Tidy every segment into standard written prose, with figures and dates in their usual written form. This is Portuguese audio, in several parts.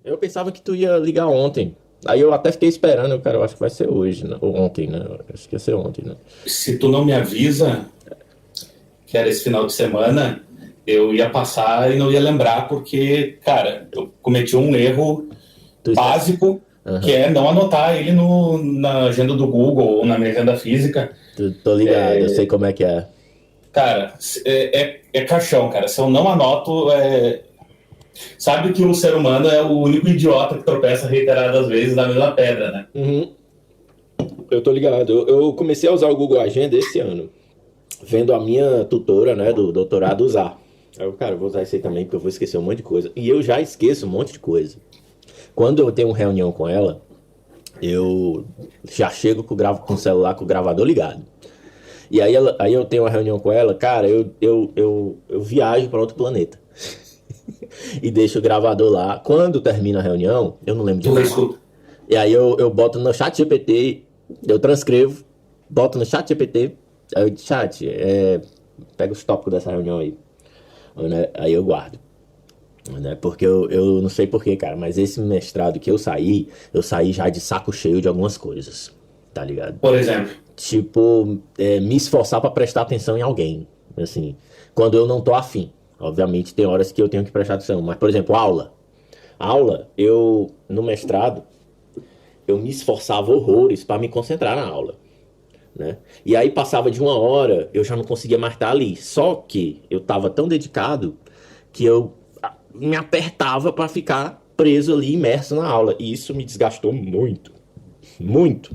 Eu pensava que tu ia ligar ontem. Aí eu até fiquei esperando, cara, eu acho que vai ser hoje, né? Ou ontem, né? Eu acho que ia ser ontem, né? Se tu não me avisa que era esse final de semana, eu ia passar e não ia lembrar, porque, cara, eu cometi um erro Tu esquece. básico, que Aham. é não anotar ele no, na agenda do Google ou na minha agenda física. Tô ligado, eu sei como é que é. Cara, é caixão, cara. Se eu não anoto, sabe que o ser humano é o único idiota que tropeça reiteradas vezes na mesma pedra, né? Uhum. Eu tô ligado. Eu comecei a usar o Google Agenda esse ano, vendo a minha tutora, né, do doutorado usar. Aí eu, cara, eu vou usar isso aí também, porque eu vou esquecer um monte de coisa. E eu já esqueço um monte de coisa. Quando eu tenho uma reunião com ela, eu já chego com o celular com o gravador ligado. E aí eu tenho uma reunião com ela, cara, eu viajo para outro planeta. E deixo o gravador lá. Quando termina a reunião, eu não lembro de Tu nada. escuta. E aí eu boto no chat GPT, eu transcrevo, boto no chat GPT, aí eu digo, chat, pega os tópicos dessa reunião aí. Né? Aí eu guardo. Né? Porque eu não sei porquê, cara, mas esse mestrado que eu saí já de saco cheio de algumas coisas, tá ligado? Por exemplo, Tipo, me esforçar pra prestar atenção em alguém, assim, quando eu não tô afim. Obviamente tem horas que eu tenho que prestar atenção, mas, por exemplo, aula. Aula, no mestrado, eu me esforçava horrores pra me concentrar na aula, né? E aí passava de uma hora, eu já não conseguia mais estar ali. Só que eu tava tão dedicado que eu me apertava pra ficar preso ali, imerso na aula. E isso me desgastou muito, muito.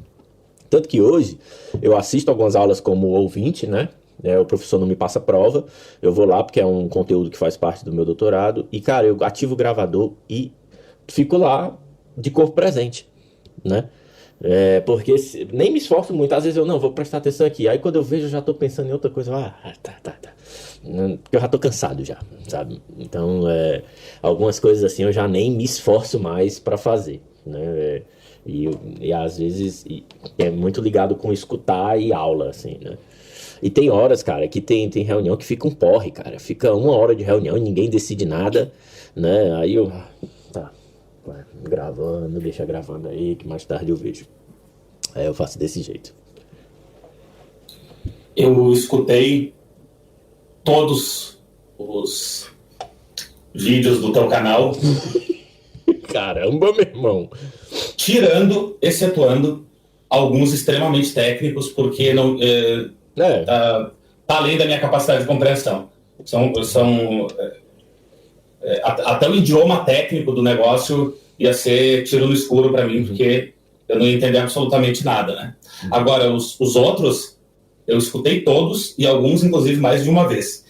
Tanto que hoje eu assisto algumas aulas como ouvinte, né? O professor não me passa prova, eu vou lá porque é um conteúdo que faz parte do meu doutorado. E, cara, eu ativo o gravador e fico lá de corpo presente, né? Porque nem me esforço muito, às vezes eu não vou prestar atenção aqui. Aí quando eu vejo, eu já tô pensando em outra coisa. Tá. Porque eu já tô cansado já, sabe? Então, algumas coisas assim eu já nem me esforço mais pra fazer, né? E às vezes é muito ligado com escutar e aula, assim, né? E tem horas, cara, que tem reunião que fica um porre, cara. Fica uma hora de reunião e ninguém decide nada, né? Aí eu. Tá, vai, gravando, deixa gravando aí, que mais tarde eu vejo. Aí eu faço desse jeito. eu escutei todos os vídeos do teu canal, Caramba, meu irmão. excetuando alguns extremamente técnicos, porque não, É. tá além da minha capacidade de compreensão. São até o idioma técnico do negócio ia ser tiro no escuro para mim, Uhum, porque eu não ia entender absolutamente nada, né? uhum. Agora, os outros, eu escutei todos, e alguns, inclusive, mais de uma vez.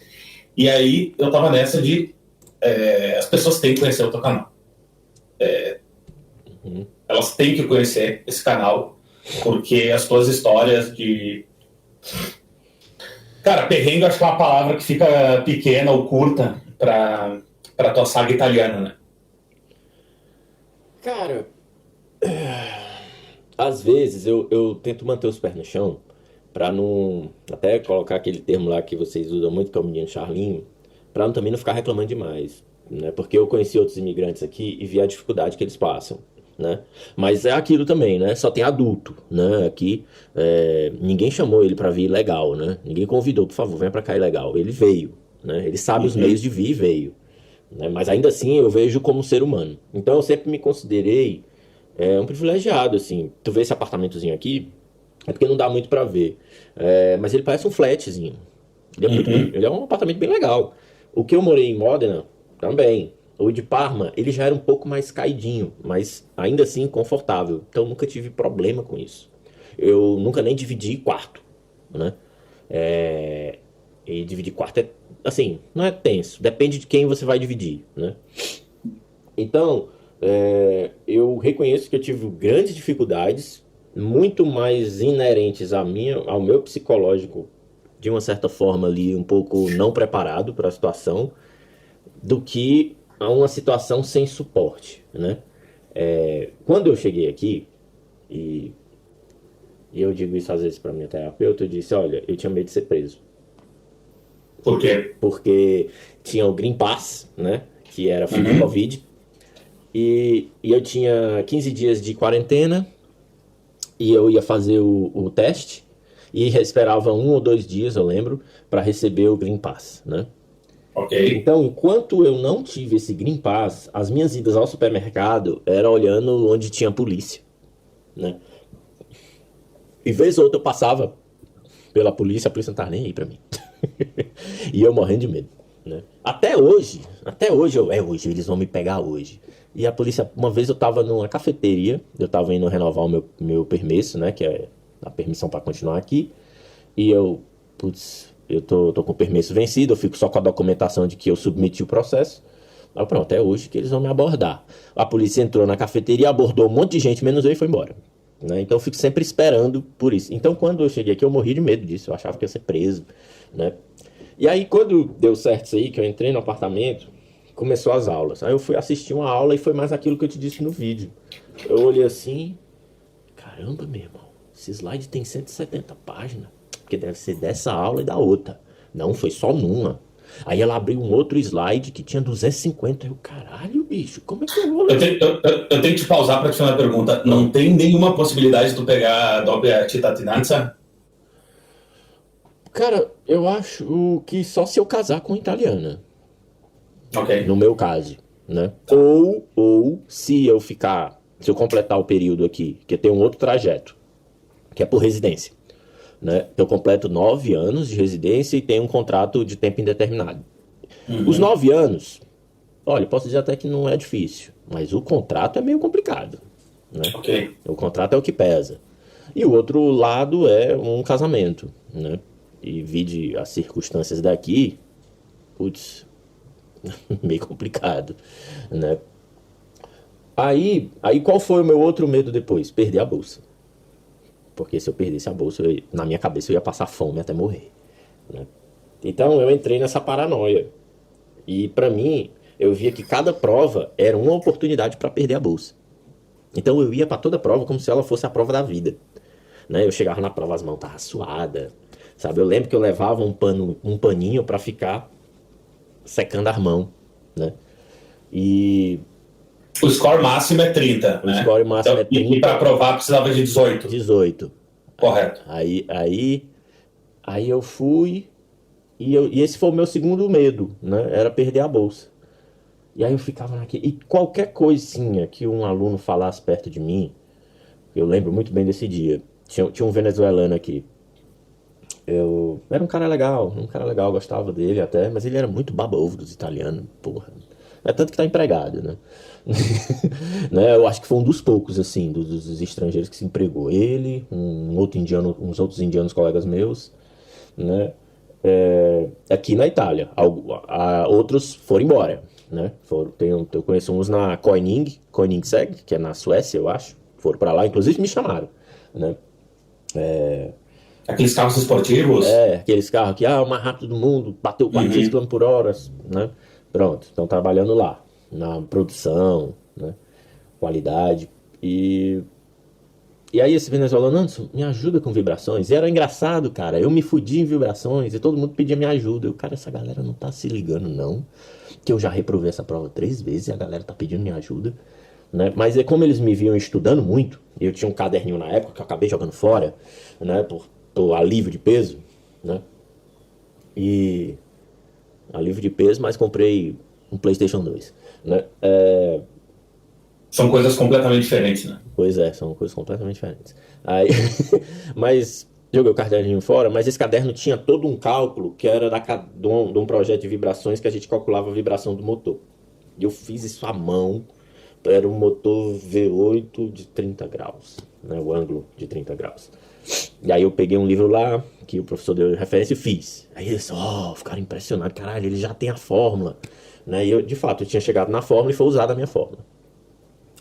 E aí, eu tava nessa de as pessoas têm que conhecer o teu canal. Uhum. Elas têm que conhecer esse canal, porque as tuas histórias de... Cara, perrengue, eu acho que é uma palavra que fica pequena ou curta pra tua saga italiana, né? Cara, às vezes eu tento manter os pés no chão pra não. Até colocar aquele termo lá que vocês usam muito, que é o menino Charlinho, pra também não ficar reclamando demais, né? Porque eu conheci outros imigrantes aqui e vi a dificuldade que eles passam, né? Mas é aquilo também, né? Só tem adulto, né? Aqui ninguém chamou ele pra vir ilegal, né? Ninguém convidou, por favor, venha pra cá ilegal. Ele veio, né? Ele sabe os meios Uhum. de vir e veio, né? Mas ainda assim eu vejo como um ser humano. Então eu sempre me considerei um privilegiado, assim. Tu vê esse apartamentozinho aqui, é porque não dá muito pra ver. Mas ele parece um flatzinho. Uhum. Ele é um apartamento bem legal. O que eu morei em Modena, também. O de Parma, ele já era um pouco mais caidinho, mas ainda assim confortável. Então nunca tive problema com isso. Eu nunca nem dividi quarto, né? É, E dividir quarto assim, não é tenso. Depende de quem você vai dividir, né? Então, eu reconheço que eu tive grandes dificuldades, muito mais inerentes ao meu psicológico, de uma certa forma ali, um pouco não preparado para a situação, do que a uma situação sem suporte, né? Quando eu cheguei aqui, e, e eu digo isso às vezes para minha terapeuta, eu disse, olha, eu tinha medo de ser preso, Por quê? porque tinha o Green Pass, né? Que era fim do Uhum. Covid, E eu tinha 15 dias de quarentena e eu ia fazer o teste e esperava 1 ou 2 dias, eu lembro, para receber o Green Pass, né? Ok. Então, enquanto eu não tive esse Green Pass, as minhas idas ao supermercado era olhando onde tinha polícia, né? E vez ou outra eu passava pela polícia, a polícia não tava nem aí pra mim. E eu morrendo de medo, né? Até hoje, hoje, eles vão me pegar hoje. E a polícia, uma vez eu tava numa cafeteria, eu tava indo renovar o meu permesso, né? Que é a permissão para continuar aqui. E eu, putz, eu tô com o permesso vencido, eu fico só com a documentação de que eu submeti o processo. Aí pronto, é hoje que eles vão me abordar. A polícia entrou na cafeteria, abordou um monte de gente, menos eu, e foi embora. Né? Então eu fico sempre esperando por isso. Então quando eu cheguei aqui, eu morri de medo disso, eu achava que ia ser preso, né? E aí quando deu certo isso aí, que eu entrei no apartamento, começou as aulas. Aí eu fui assistir uma aula e foi mais aquilo que eu te disse no vídeo. Eu olhei assim, caramba, meu irmão, esse slide tem 170 páginas, porque deve ser dessa aula e da outra. Não, foi só numa. Aí ela abriu um outro slide que tinha 250. Eu, caralho, bicho, como é que eu vou ler? Eu tenho que te pausar para te fazer uma pergunta. Não tem nenhuma possibilidade de tu pegar a doppia cittadinanza? Cara, eu acho que só se eu casar com italiana, Ok. no meu caso, né? Ou se eu completar o período aqui, que tem um outro trajeto, que é por residência, né? Eu completo 9 anos de residência e tenho um contrato de tempo indeterminado. Os 9 anos, olha, posso dizer até que não é difícil, mas o contrato é meio complicado, né? Ok. O contrato é o que pesa. E o outro lado é um casamento, né? E vide as circunstâncias daqui, putz, meio complicado, né? Aí qual foi o meu outro medo depois? Perder a bolsa. Porque se eu perdesse a bolsa, na minha cabeça eu ia passar fome até morrer, né? Então eu entrei nessa paranoia. E pra mim, eu via que cada prova era uma oportunidade para perder a bolsa. Então eu ia para toda prova como se ela fosse a prova da vida, né? Eu chegava na prova, as mãos estavam suadas, sabe? Eu lembro que eu levava um paninho para ficar secando as mãos, né? E O score máximo é 30, o né? score máximo é 30. E para provar precisava de 18. 18. Correto. Aí eu fui e esse foi o meu segundo medo, né? Era perder a bolsa. E aí eu ficava naquele. E qualquer coisinha que um aluno falasse perto de mim, eu lembro muito bem desse dia. Tinha um venezuelano aqui. Era um cara legal, gostava dele até, mas ele era muito baba-ovo dos italianos, porra. É tanto que tá empregado, né? Né? Eu acho que foi um dos poucos, assim, dos estrangeiros que se empregou. Ele, uns outros indianos colegas meus, né? Aqui na Itália. Outros foram embora, né? Eu conheço uns na Koenigsegg, que é na Suécia, eu acho. Foram pra lá, inclusive me chamaram, né? Aqueles carros esportivos? Aqueles carros que, o mais rápido do mundo, bateu 400 km por hora, né? Pronto, estão trabalhando lá, na produção, né? Qualidade. E aí esse venezuelano, Anderson, me ajuda com vibrações. E era engraçado, cara, eu me fudi em vibrações e todo mundo pedia minha ajuda. Eu, cara, essa galera não tá se ligando, não. Que eu já reprovei essa prova 3 vezes e a galera tá pedindo minha ajuda, né? Mas é como eles me viam estudando muito, eu tinha um caderninho na época que eu acabei jogando fora, né? Por alívio de peso, né? E alívio de peso, mas comprei um PlayStation 2, né? São coisas completamente diferentes, né? Pois é, são coisas completamente diferentes. Aí, mas joguei o caderninho fora, mas esse caderno tinha todo um cálculo que era de um projeto de vibrações que a gente calculava a vibração do motor. E eu fiz isso à mão. Era um motor V8 de 30 graus, né? O ângulo de 30 graus. E aí eu peguei um livro lá, que o professor deu referência e fiz. Aí eles, ficaram impressionados. Caralho, ele já tem a fórmula, né? E eu, de fato, eu tinha chegado na fórmula e foi usada a minha fórmula.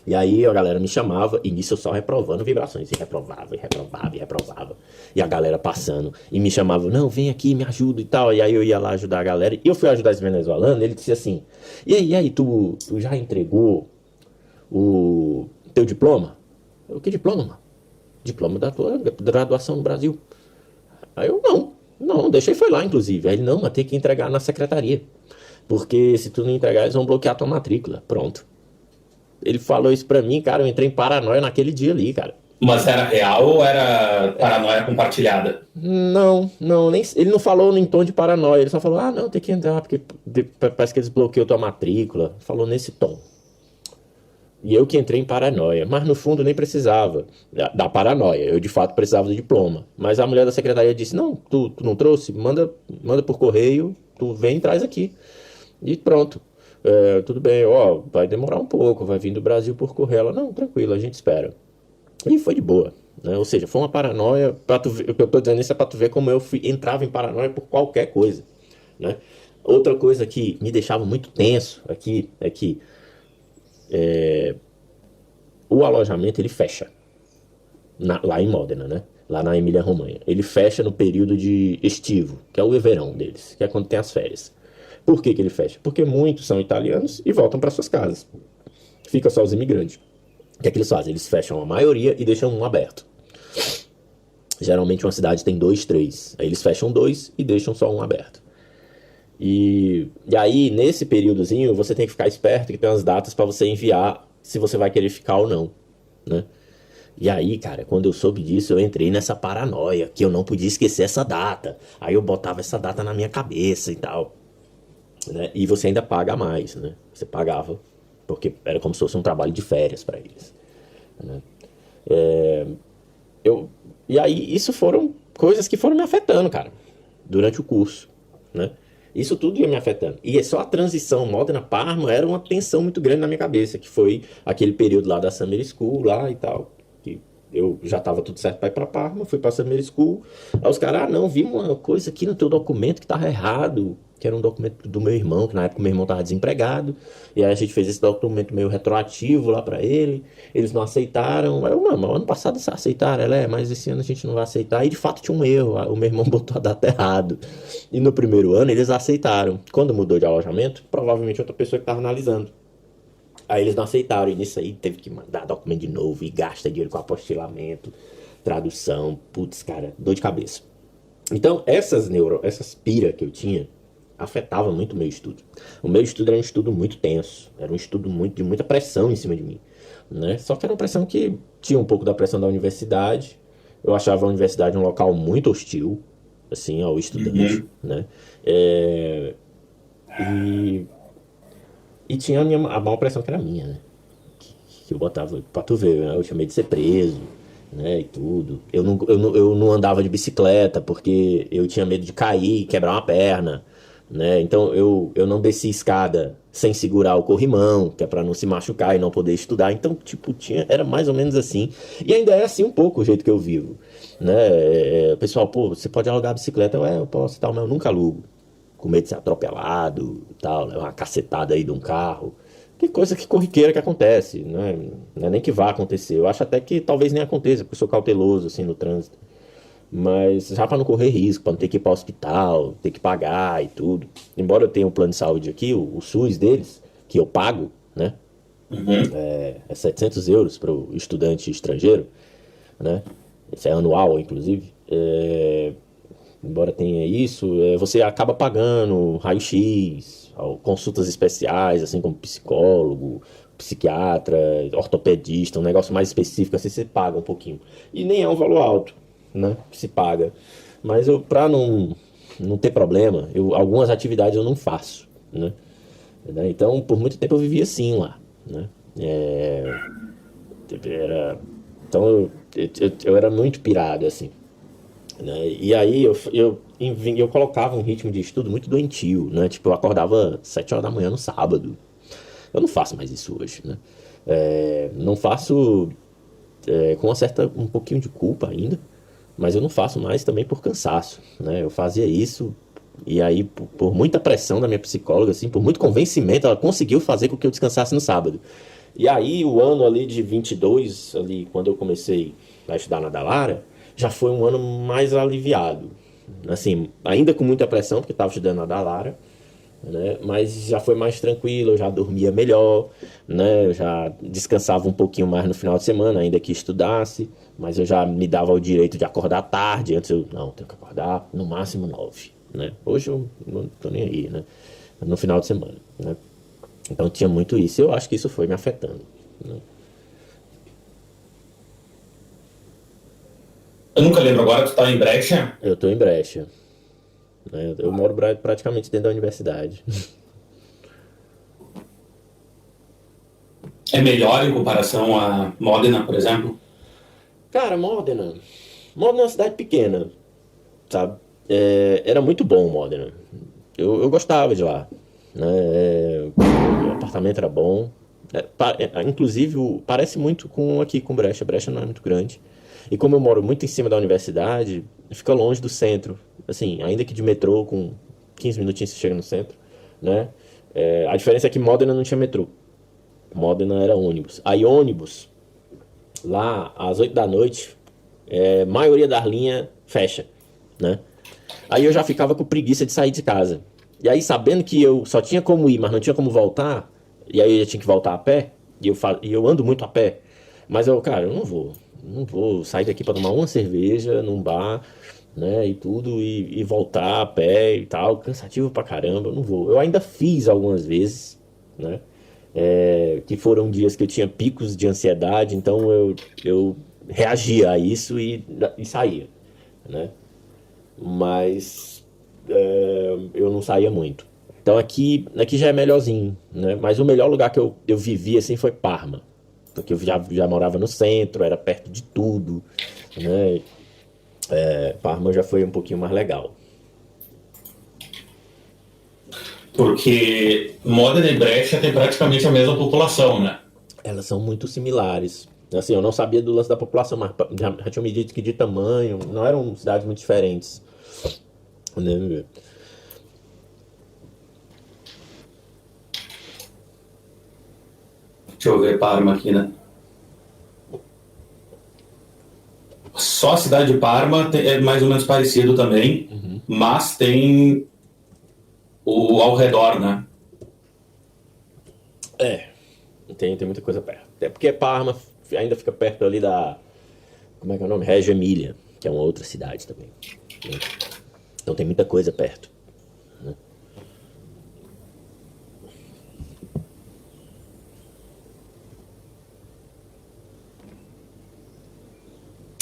E aí a galera me chamava, e nisso eu só reprovando vibrações. E reprovava, e reprovava, e reprovava. E a galera passando. E me chamava, não, vem aqui, me ajuda e tal. E aí eu ia lá ajudar a galera. E eu fui ajudar esse venezuelano, ele disse assim, e aí, tu já entregou o teu diploma? Eu, que diploma, mano? Diploma da tua graduação no Brasil. Aí eu, não, deixei foi lá, inclusive. Aí ele, não, mas tem que entregar na secretaria. Porque se tu não entregar, eles vão bloquear a tua matrícula. Pronto. ele falou isso pra mim, cara, eu entrei em paranoia naquele dia ali, cara. Mas era real ou era paranoia compartilhada? Não, nem, ele não falou em tom de paranoia, ele só falou, não, tem que entrar, porque parece que eles bloqueiam tua matrícula. Falou nesse tom. E eu que entrei em paranoia, mas no fundo nem precisava da paranoia, eu de fato precisava do diploma. Mas a mulher da secretaria disse, não, tu não trouxe? Manda por correio, tu vem e traz aqui. E pronto. Tudo bem, vai demorar um pouco, vai vir do Brasil por correio. Ela, não, tranquilo, a gente espera. E foi de boa, né? Ou seja, foi uma paranoia, pra tu ver, o que eu tô dizendo isso é pra tu ver como eu entrava em paranoia por qualquer coisa, né? Outra coisa que me deixava muito tenso aqui é que o alojamento ele fecha lá em Módena, né? Lá na Emília-Romanha. Ele fecha no período de estivo, que é o verão deles, que é quando tem as férias. Por que ele fecha? Porque muitos são italianos e voltam para suas casas. Fica só os imigrantes. O que é que eles fazem? Eles fecham a maioria e deixam um aberto. Geralmente uma cidade tem 2, 3. Aí eles fecham 2 e deixam só um aberto. E aí, nesse períodozinho, você tem que ficar esperto que tem umas datas para você enviar se você vai querer ficar ou não, né? E aí, cara, quando eu soube disso, eu entrei nessa paranoia, que eu não podia esquecer essa data. Aí eu botava essa data na minha cabeça e tal, né? E você ainda paga mais, né? Você pagava, porque era como se fosse um trabalho de férias para eles, né? E aí, isso foram coisas que foram me afetando, cara, durante o curso, né? Isso tudo ia me afetando. E é só a transição Módena-Parma era uma tensão muito grande na minha cabeça, que foi aquele período lá da Summer School lá e tal, que eu já estava tudo certo para ir para Parma, fui para Summer School. Aí os caras, não, vi uma coisa aqui no teu documento que estava errado, que era um documento do meu irmão, que na época meu irmão estava desempregado, e aí a gente fez esse documento meio retroativo lá para ele, eles não aceitaram. Aí eu, não, ano passado eles aceitaram, mas esse ano a gente não vai aceitar, e de fato tinha um erro, o meu irmão botou a data errado, e no primeiro ano eles aceitaram. Quando mudou de alojamento, provavelmente outra pessoa que estava analisando. Aí eles não aceitaram, e nisso aí teve que mandar documento de novo, e gasta dinheiro com apostilamento, tradução, putz, cara, dor de cabeça. Então, essas pira que eu tinha, afetava muito o meu estudo. O meu estudo era um estudo muito tenso, era um estudo de muita pressão em cima de mim, né? Só que era uma pressão que tinha um pouco da pressão da universidade. Eu achava a universidade um local muito hostil, assim, ao estudante, né? E tinha a maior pressão que era minha, né? Que eu botava, pra tu ver, né? Eu tinha medo de ser preso, né? E tudo. Eu não andava de bicicleta porque eu tinha medo de cair, quebrar uma perna, né? Então eu não descia escada sem segurar o corrimão, que é pra não se machucar e não poder estudar. Então, tipo, era mais ou menos assim. E ainda é assim um pouco o jeito que eu vivo, né? Pessoal, pô, você pode alugar a bicicleta? Eu posso, tal, mas eu nunca alugo. Com medo de ser atropelado e tal, né? Uma cacetada aí de um carro. Que coisa que corriqueira que acontece, né? Não é nem que vá acontecer. Eu acho até que talvez nem aconteça, porque eu sou cauteloso, assim, no trânsito. Mas já para não correr risco, para não ter que ir para o hospital, ter que pagar e tudo. Embora eu tenha um plano de saúde aqui, o SUS deles, que eu pago, né? É 700 euros para o estudante estrangeiro, né? Isso é anual, inclusive. Embora tenha isso, você acaba pagando raio-x, consultas especiais, assim como psicólogo, psiquiatra, ortopedista, um negócio mais específico, assim você paga um pouquinho. E nem é um valor alto, né, que se paga. Mas para não ter problema, algumas atividades eu não faço, né? Então, por muito tempo eu vivia assim lá, né? Então eu era muito pirado, assim. Né? E aí eu colocava um ritmo de estudo muito doentio, né? Tipo, eu acordava 7 horas da manhã no sábado. Eu não faço mais isso hoje, né? Não faço com um pouquinho de culpa ainda, mas eu não faço mais também por cansaço, né? Eu fazia isso e aí por muita pressão da minha psicóloga, assim, por muito convencimento, ela conseguiu fazer com que eu descansasse no sábado. E aí o ano ali de 22, ali, quando eu comecei a estudar na Dallara, já foi um ano mais aliviado, assim, ainda com muita pressão, porque estava estudando na Dallara, né? Mas já foi mais tranquilo, eu já dormia melhor, né? Eu já descansava um pouquinho mais no final de semana, ainda que estudasse, mas eu já me dava o direito de acordar tarde. Antes tenho que acordar no máximo 9, né? Hoje eu não tô nem aí, né? No final de semana, né? Então tinha muito isso, eu acho que isso foi me afetando, né? Eu nunca lembro agora, tu tá em Brecha? Eu tô em Brecha, né? Eu moro praticamente dentro da universidade. É melhor em comparação a Modena, por exemplo? Cara, Modena é uma cidade pequena, sabe? Era muito bom Modena. Eu gostava de lá, né? O apartamento era bom. Inclusive, parece muito com aqui com Brecha. Brecha não é muito grande. E como eu moro muito em cima da universidade, fica longe do centro. Assim, ainda que de metrô, com 15 minutinhos você chega no centro, né? A diferença é que Modena não tinha metrô. Modena era ônibus. Aí ônibus, lá às 8 da noite, maioria das linhas fecha, né? Aí eu já ficava com preguiça de sair de casa. E aí, sabendo que eu só tinha como ir, mas não tinha como voltar, e aí eu tinha que voltar a pé, e eu ando muito a pé, mas cara, eu não vou sair daqui para tomar uma cerveja num bar, né, e tudo, e voltar a pé e tal, cansativo pra caramba, eu não vou. Eu ainda fiz algumas vezes, né, que foram dias que eu tinha picos de ansiedade, então eu reagia a isso e saía, né? Mas eu não saía muito. Então aqui já é melhorzinho, né? Mas o melhor lugar que eu vivi assim foi Parma, porque eu já morava no centro, era perto de tudo, né? Parma já foi um pouquinho mais legal. Porque Modena e Brecha tem praticamente a mesma população, né? Elas são muito similares. Assim, eu não sabia do lance da população, mas já tinham me dito que de tamanho não eram cidades muito diferentes, né? Deixa eu ver Parma aqui, né? Só a cidade de Parma é mais ou menos parecido também, mas tem o ao redor, né? Tem muita coisa perto. Até porque Parma ainda fica perto ali da. Como é que é o nome? Reggio Emília, que é uma outra cidade também, né? Então tem muita coisa perto, né?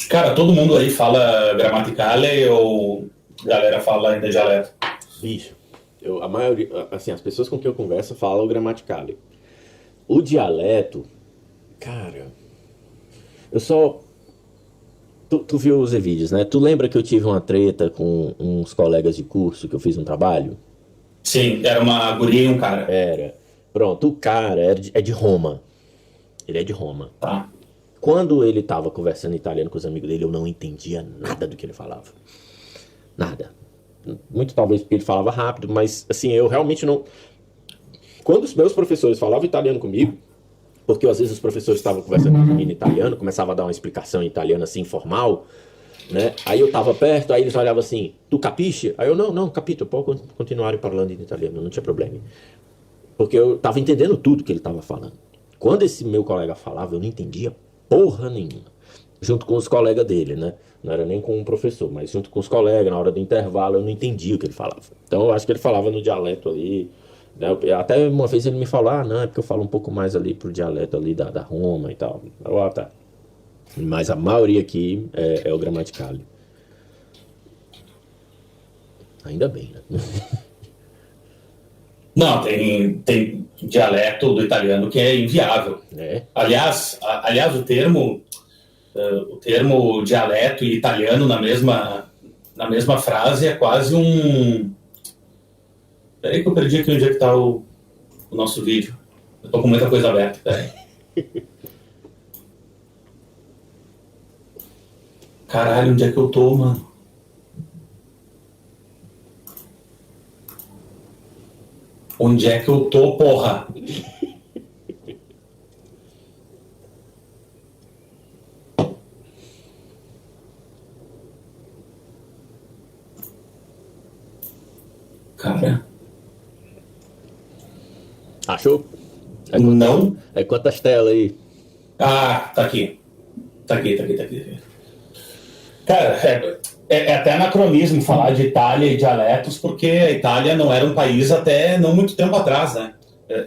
Cara, todo mundo aí fala gramaticale ou galera fala ainda dialeto? Bicho, a maioria, assim, as pessoas com quem eu converso falam o gramaticale. O dialeto, cara, eu só. Tu viu os vídeos, né? Tu lembra que eu tive uma treta com uns colegas de curso que eu fiz um trabalho? Sim, era uma guria e um cara. Era. Pronto, o cara é de Roma. Ele é de Roma. Tá. Quando ele tava conversando italiano com os amigos dele, eu não entendia nada do que ele falava. Nada. Muito talvez porque ele falava rápido, mas assim, eu realmente não. Quando os meus professores falavam italiano comigo, porque às vezes os professores estavam conversando comigo em italiano, começava a dar uma explicação em italiano assim, informal, né? Aí eu tava perto, aí eles olhavam assim, tu capisce? Aí eu, não, capito, pode continuar falando em italiano, não tinha problema. Porque eu tava entendendo tudo que ele tava falando. Quando esse meu colega falava, eu não entendia porra nenhuma. Junto com os colegas dele, né? Não era nem com o professor, mas junto com os colegas, na hora do intervalo, eu não entendia o que ele falava. Então eu acho que ele falava no dialeto ali, né? Até uma vez ele me falou, não, é porque eu falo um pouco mais ali pro dialeto ali da Roma e tal. Tá. Mas a maioria aqui é o gramaticale. Ainda bem, né? Não, tem dialeto do italiano que é inviável. Aliás, o termo dialeto e italiano na mesma frase é quase um... Peraí que eu perdi aqui onde é que está o nosso vídeo. Eu tô com muita coisa aberta, peraí. Caralho, onde é que eu tô, mano? Onde é que eu tô, porra? Cara. Achou? Não. É quantas telas aí? Ah, tá aqui. Tá aqui. Cara, é até anacronismo falar de Itália e dialetos, porque a Itália não era um país até não muito tempo atrás, né?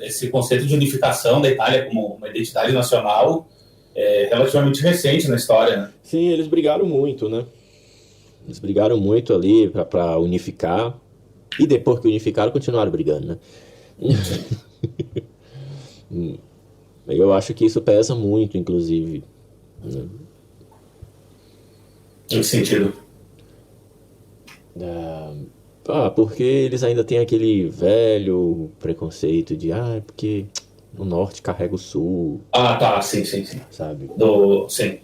esse conceito de unificação da Itália como uma identidade nacional é relativamente recente na história, né? Sim, eles brigaram muito, né? Eles brigaram muito ali para unificar. E depois que unificaram, continuaram brigando, né? Eu acho que isso pesa muito, inclusive. Né? Em que sentido? Porque eles ainda têm aquele velho preconceito de, porque o norte carrega o sul, Ah, tá, sim. sabe? Sim.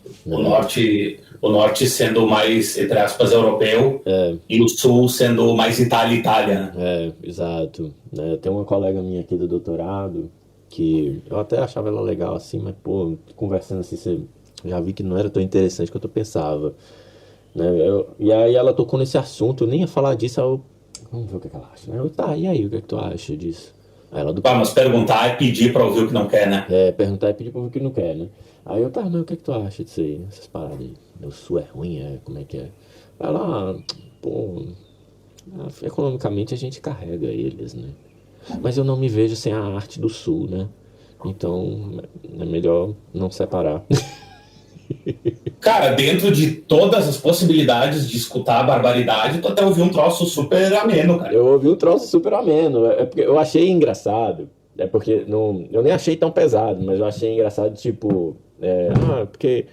O norte sendo mais, entre aspas, europeu, e o sul sendo mais Itália, né? Exato. Né? Tem uma colega minha aqui do doutorado que eu até achava ela legal assim, mas, pô, conversando assim, você já vi que não era tão interessante quanto eu pensava. Né? E aí ela tocou nesse assunto, eu nem ia falar disso, vamos ver o que ela acha. Né? E aí, o que é que tu acha disso? Aí ela Mas perguntar é pedir pra ouvir o que não quer, né? Perguntar e pedir pra ouvir o que não quer, né? Aí eu, mas o que é que tu acha disso aí? Essas paradas aí. O sul é ruim, como é que é? Ela, pô, economicamente a gente carrega eles, né? Mas eu não me vejo sem a arte do sul, né? Então é melhor não separar. Cara, dentro de todas as possibilidades de escutar a barbaridade, tu até ouviu um troço super ameno, cara. Eu ouvi um troço super ameno. É porque eu achei engraçado. É porque eu nem achei tão pesado, mas eu achei engraçado, tipo, porque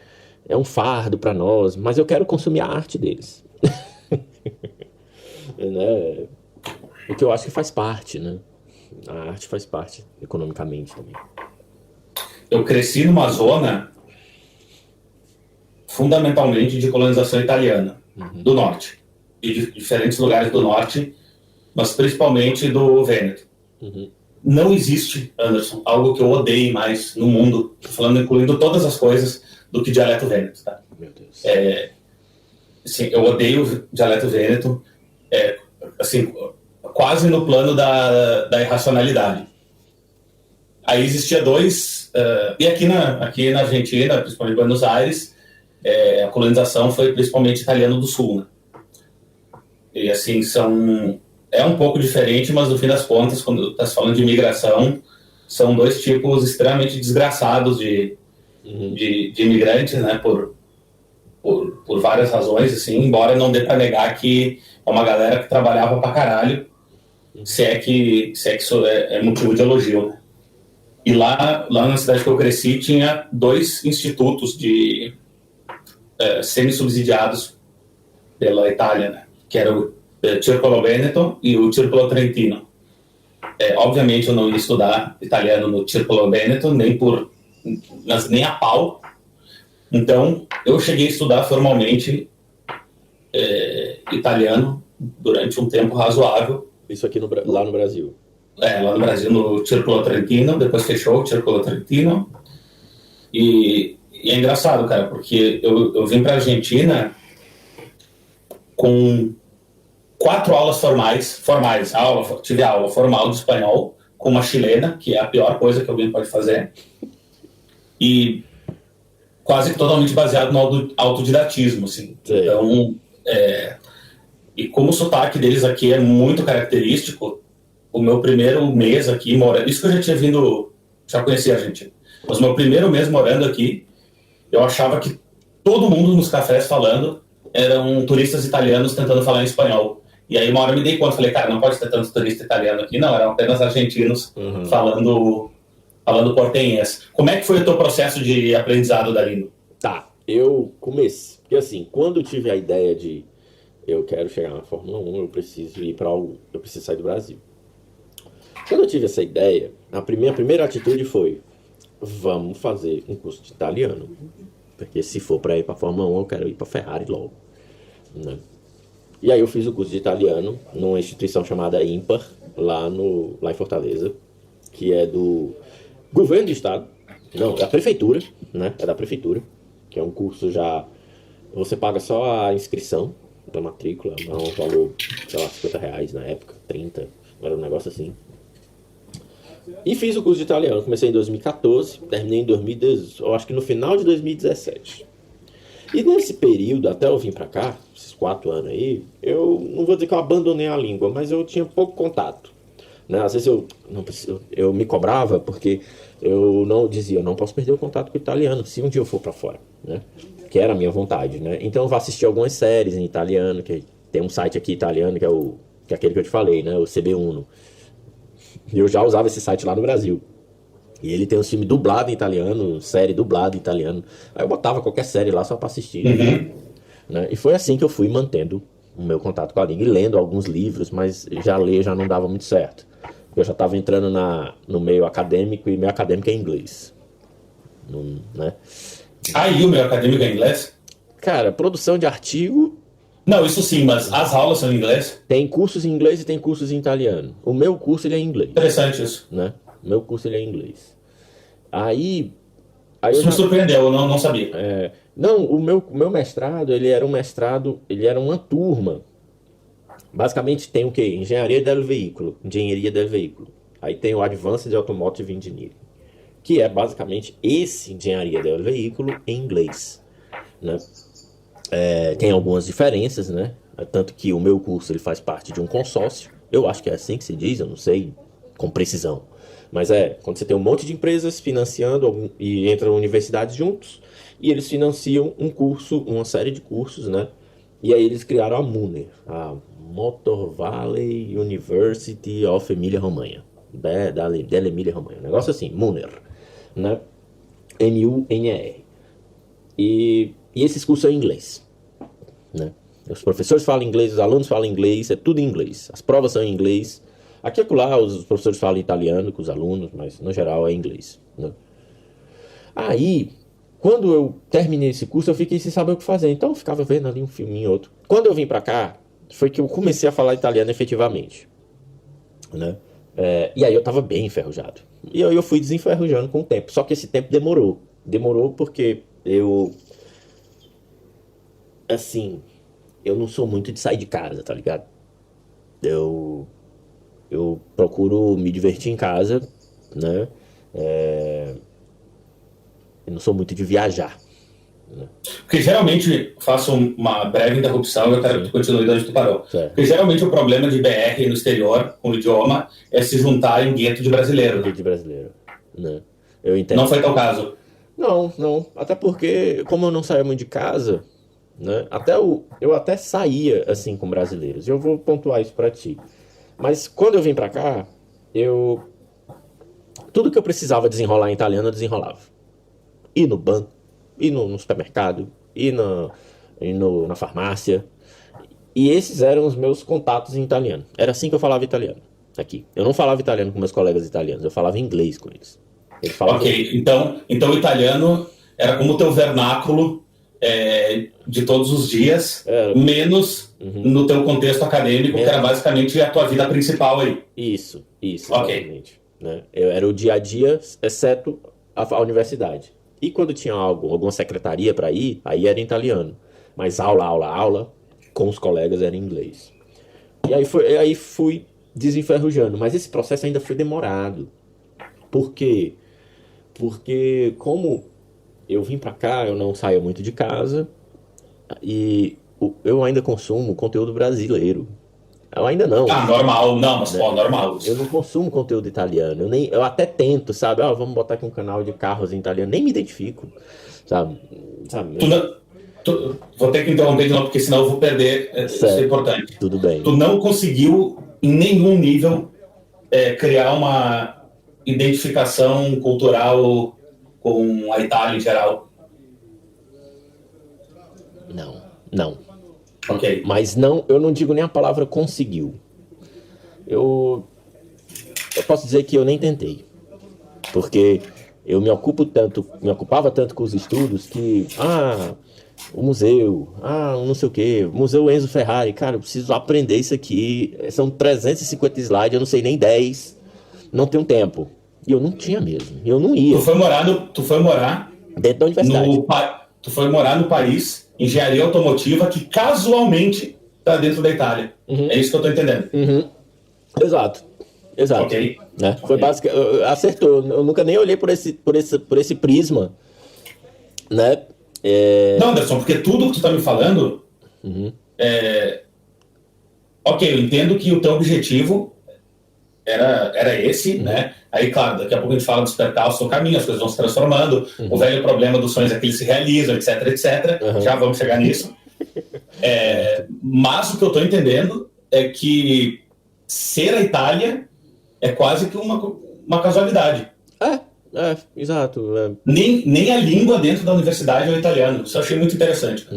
é um fardo pra nós, mas eu quero consumir a arte deles. Né? O que eu acho que faz parte, né? A arte faz parte economicamente também. Eu cresci numa zona fundamentalmente de colonização italiana, do norte, e de diferentes lugares do norte, mas principalmente do Vêneto. Não existe, Anderson, algo que eu odeie mais no mundo, falando, incluindo todas as coisas, do que dialeto vêneto, tá? Meu Deus. Assim, eu odeio o dialeto vêneto, assim, quase no plano da irracionalidade. Aí existia dois, e aqui na Argentina, principalmente em Buenos Aires, a colonização foi principalmente italiano do sul, né? E assim, é um pouco diferente, mas no fim das contas, quando está se falando de imigração, são dois tipos extremamente desgraçados de imigrantes, né? Por várias razões, assim, embora não dê para negar que é uma galera que trabalhava pra caralho, se é que isso é motivo de elogio, né? E lá na cidade que eu cresci, tinha dois institutos de semi-subsidiados pela Itália, né? Que era o Circolo Veneto e o Circolo Trentino. Obviamente eu não ia estudar italiano no Circolo Veneto, nem a pau. Então eu cheguei a estudar formalmente italiano durante um tempo razoável. Isso aqui lá no Brasil? Lá no Brasil, no Circolo Trentino, depois fechou o Circolo Trentino. E é engraçado, cara, porque eu vim pra Argentina com 4 aulas formais. Tive aula formal de espanhol com uma chilena, que é a pior coisa que alguém pode fazer, e quase que totalmente baseado no autodidatismo, assim. Sim. Então, e como o sotaque deles aqui é muito característico, o meu primeiro mês aqui morando, isso que eu já conhecia a Argentina, mas o meu primeiro mês morando aqui, eu achava que todo mundo nos cafés falando eram turistas italianos tentando falar em espanhol. E aí uma hora eu me dei conta, falei, cara, não pode ter tanto turista italiano aqui, não, eram apenas argentinos falando portenhês. Como é que foi o teu processo de aprendizado da língua? Tá, eu comecei, porque assim, quando eu tive a ideia de eu quero chegar na Fórmula 1, eu preciso sair do Brasil. Quando eu tive essa ideia, a primeira atitude foi, vamos fazer um curso de italiano, porque se for para ir para a Fórmula 1, eu quero ir para Ferrari logo, né? E aí eu fiz o curso de italiano numa instituição chamada Impar, lá em Fortaleza, que é do governo do estado, não, da prefeitura, né? É da prefeitura, que é um curso já, você paga só a inscrição da matrícula, é um valor, sei lá, R$50 na época, 30, era um negócio assim. E fiz o curso de italiano, comecei em 2014, terminei em 2018, eu acho que no final de 2017. E nesse período, até eu vir pra cá, esses 4 anos aí, eu não vou dizer que eu abandonei a língua, mas eu tinha pouco contato. né? Às vezes eu me cobrava porque eu não dizia, eu não posso perder o contato com o italiano se um dia eu for para fora, né? Que era a minha vontade, né? Então eu vou assistir algumas séries em italiano, que tem um site aqui italiano que é aquele que eu te falei, né? O CB1. E eu já usava esse site lá no Brasil. E ele tem um filme dublado em italiano, série dublada em italiano. Aí eu botava qualquer série lá só para assistir. Né? E foi assim que eu fui mantendo o meu contato com a língua e lendo alguns livros, mas já ler já não dava muito certo. Eu já estava entrando no meio acadêmico e meio acadêmico é inglês. Né? E o meio acadêmico é inglês? Cara, produção de artigo... Não, isso sim, mas as aulas são em inglês? Tem cursos em inglês e tem cursos em italiano. O meu curso ele é em inglês. Interessante isso. Né? O meu curso ele é em inglês. Aí isso me surpreendeu, eu não sabia. Não, o meu mestrado, ele era uma turma. Basicamente tem o quê? Engenharia del veículo. Aí tem o Advanced Automotive Engineering, que é basicamente esse engenharia del veículo em inglês. Né? Tem algumas diferenças, né? Tanto que o meu curso ele faz parte de um consórcio. Eu acho que é assim que se diz, eu não sei com precisão. Mas quando você tem um monte de empresas financiando e entram universidades juntos, e eles financiam um curso, uma série de cursos, né? E aí eles criaram a MUNER, a Motor Valley University of Emília-Romanha, della Emília-Romanha, um negócio assim, MUNER, né? MUNER. E esses cursos são em inglês, né? Os professores falam inglês, os alunos falam inglês, é tudo em inglês. As provas são em inglês. Aqui e acolá os professores falam italiano com os alunos, mas no geral é inglês. Né? Aí, quando eu terminei esse curso, eu fiquei sem saber o que fazer. Então eu ficava vendo ali um filminho outro. Quando eu vim pra cá, foi que eu comecei a falar italiano efetivamente. Né? E aí eu tava bem enferrujado. E aí eu fui desenferrujando com o tempo. Só que esse tempo demorou. Demorou porque eu não sou muito de sair de casa, tá ligado? Eu procuro me divertir em casa, né? Eu não sou muito de viajar. Né? Porque geralmente, faço uma breve interrupção, eu quero que tu continue de onde tu parou. Certo. Porque geralmente o problema de BR no exterior, com o idioma, é se juntar em gueto de brasileiro. Gueto de brasileiro, né? Eu entendo. Não foi teu caso? Não. Até porque, como eu não saía muito de casa, né? Eu até saía, assim, com brasileiros. E eu vou pontuar isso pra ti. Mas quando eu vim pra cá, tudo que eu precisava desenrolar em italiano, eu desenrolava. Ir no banco, ir no supermercado, ir na farmácia. E esses eram os meus contatos em italiano. Era assim que eu falava italiano, aqui. Eu não falava italiano com meus colegas italianos, eu falava inglês com eles. Ok, então o italiano era como o teu vernáculo de todos os dias, menos no teu contexto acadêmico, que era basicamente a tua vida principal aí. Isso, exatamente. Né? Era o dia a dia, exceto a universidade. E quando tinha alguma secretaria para ir, aí era em italiano. Mas aula, com os colegas era em inglês. E aí fui desenferrujando. Mas esse processo ainda foi demorado. Por quê? Porque como eu vim para cá, eu não saio muito de casa e eu ainda consumo conteúdo brasileiro. Eu ainda não. Normal. Não, mas normal. Eu não consumo conteúdo italiano. Eu até tento, sabe? Vamos botar aqui um canal de carros em italiano. Nem me identifico, sabe? Vou ter que interromper de novo, porque senão eu vou perder. Isso é importante. Tudo bem. Tu não conseguiu, em nenhum nível, criar uma identificação cultural com a Itália em geral? Não. Ok. Mas eu não digo nem a palavra conseguiu. Eu posso dizer que eu nem tentei. Porque eu me ocupava tanto com os estudos que... o museu, não sei o quê, Museu Enzo Ferrari, cara, eu preciso aprender isso aqui. São 350 slides, eu não sei nem 10. Não tenho tempo. E eu não tinha mesmo. Eu não ia. Tu foi morar dentro da universidade. Tu foi morar no país, engenharia automotiva, que casualmente está dentro da Itália. É isso que eu tô entendendo. Exato. Ok. Né? Foi básico. Acertou. Eu nunca nem olhei por esse prisma, né? Não, Anderson, porque tudo que tu tá me falando ok, eu entendo que o teu objetivo era esse, né? Aí, claro, daqui a pouco a gente fala dos percalços no caminho, as coisas vão se transformando, o velho problema dos sonhos é que eles se realizam, etc, etc. Já vamos chegar nisso. Mas o que eu estou entendendo é que ser a Itália é quase que uma casualidade. Exato. Nem a língua dentro da universidade é o italiano. Isso eu achei muito interessante.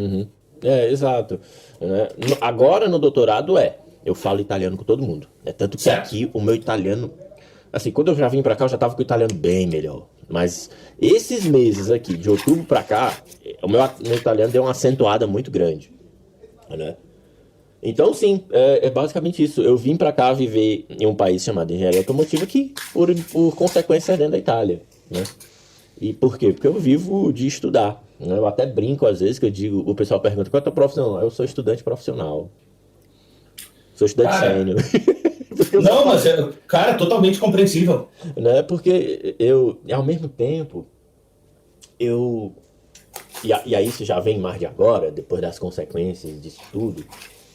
Exato. Né? Agora no doutorado eu falo italiano com todo mundo. É tanto que aqui o meu italiano, assim, quando eu já vim pra cá eu já tava com o italiano bem melhor. Mas esses meses aqui, de outubro pra cá, o meu italiano deu uma acentuada muito grande, né? Então sim, é basicamente isso. Eu vim pra cá viver em um país chamado Engenharia Automotiva que, por consequência, é dentro da Itália, né? E por quê? Porque eu vivo de estudar, né? Eu até brinco às vezes que eu digo, o pessoal pergunta, qual é a tua profissão? Eu sou estudante profissional. Sou estudante sênior. Não, mas cara, totalmente compreensível. Né? Porque ao mesmo tempo, e aí isso já vem mais de agora, depois das consequências disso tudo,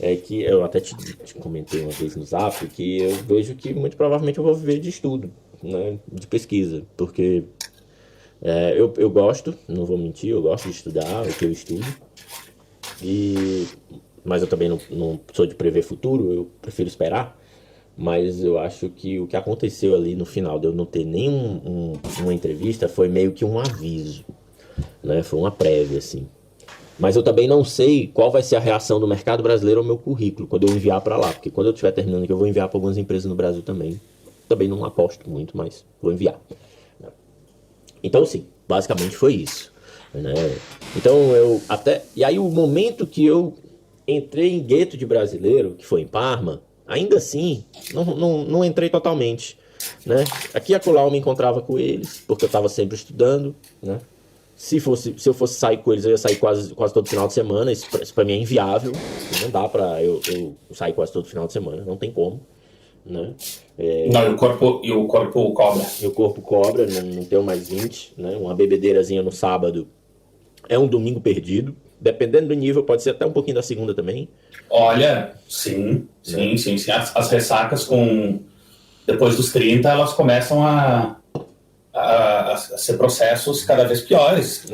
é que eu até te comentei uma vez no Zap, que eu vejo que muito provavelmente eu vou viver de estudo, né? De pesquisa, porque eu gosto, não vou mentir, eu gosto de estudar o que eu estudo, mas eu também não sou de prever futuro, eu prefiro esperar. Mas eu acho que o que aconteceu ali no final de eu não ter nem uma entrevista foi meio que um aviso, né? Foi uma prévia, assim. Mas eu também não sei qual vai ser a reação do mercado brasileiro ao meu currículo quando eu enviar para lá. Porque quando eu estiver terminando aqui, eu vou enviar para algumas empresas no Brasil também. Também não aposto muito, mas vou enviar. Então, sim, basicamente foi isso, né? Então, e aí, o momento que eu entrei em gueto de brasileiro, que foi em Parma, ainda assim, não entrei totalmente, né? Aqui e acolá eu me encontrava com eles, porque eu estava sempre estudando, né? Se eu fosse sair com eles, eu ia sair quase todo final de semana. Isso pra mim é inviável. Não dá pra eu sair quase todo final de semana. Não tem como, né? Não, e o corpo cobra. E o corpo cobra, não tenho mais 20, né? Uma bebedeirazinha no sábado é um domingo perdido. Dependendo do nível, pode ser até um pouquinho da segunda também. Olha, sim. As ressacas depois dos 30, elas começam a ser processos cada vez piores.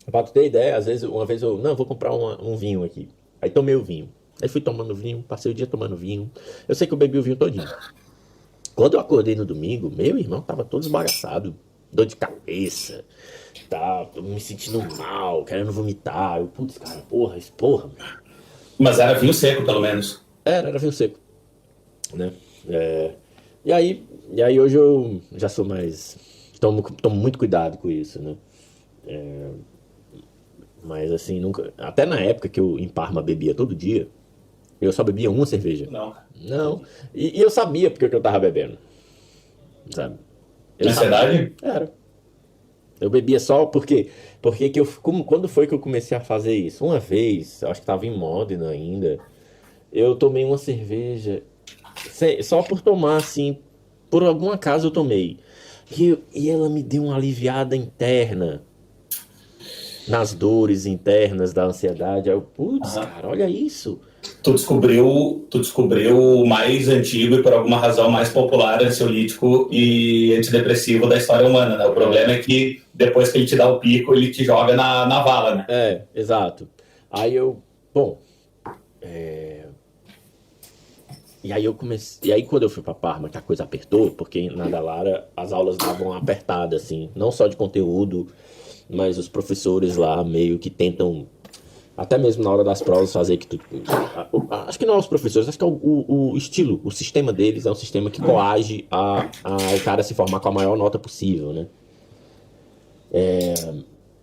Pra tu ter ideia, às vezes, uma vez vou comprar um vinho aqui. Aí tomei o vinho. Aí fui tomando vinho, passei o dia tomando vinho. Eu sei que eu bebi o vinho todinho. Quando eu acordei no domingo, meu irmão tava todo esbagaçado. Dor de cabeça, tô me sentindo mal, querendo vomitar. Eu, putz, cara, porra. Mas era vinho seco, pelo menos. Era vinho seco, né? E aí hoje eu já sou mais... Tomo muito cuidado com isso, né? Mas assim, nunca... Até na época que eu em Parma bebia todo dia, eu só bebia uma cerveja. Não. E eu sabia porque que eu tava bebendo, sabe? Na verdade? Era. Eu bebia só porque quando foi que eu comecei a fazer isso? Uma vez, acho que tava em Modena ainda, eu tomei uma cerveja, só por tomar, assim, por algum acaso eu tomei. E ela me deu uma aliviada interna, nas dores internas da ansiedade. Aí eu, putz, cara, olha isso. Tu descobriu o mais antigo e por alguma razão mais popular ansiolítico e antidepressivo da história humana, né? O problema é que depois que ele te dá o pico, ele te joga na vala, né? Exato. Aí E aí eu comecei. E aí quando eu fui pra Parma, que a coisa apertou, porque na Dallara as aulas davam apertadas, assim, não só de conteúdo, mas os professores lá meio que tentam, até mesmo na hora das provas, fazer que tu... Acho que não é os professores, acho que é o estilo, o sistema deles é um sistema que coage o cara se formar com a maior nota possível, né?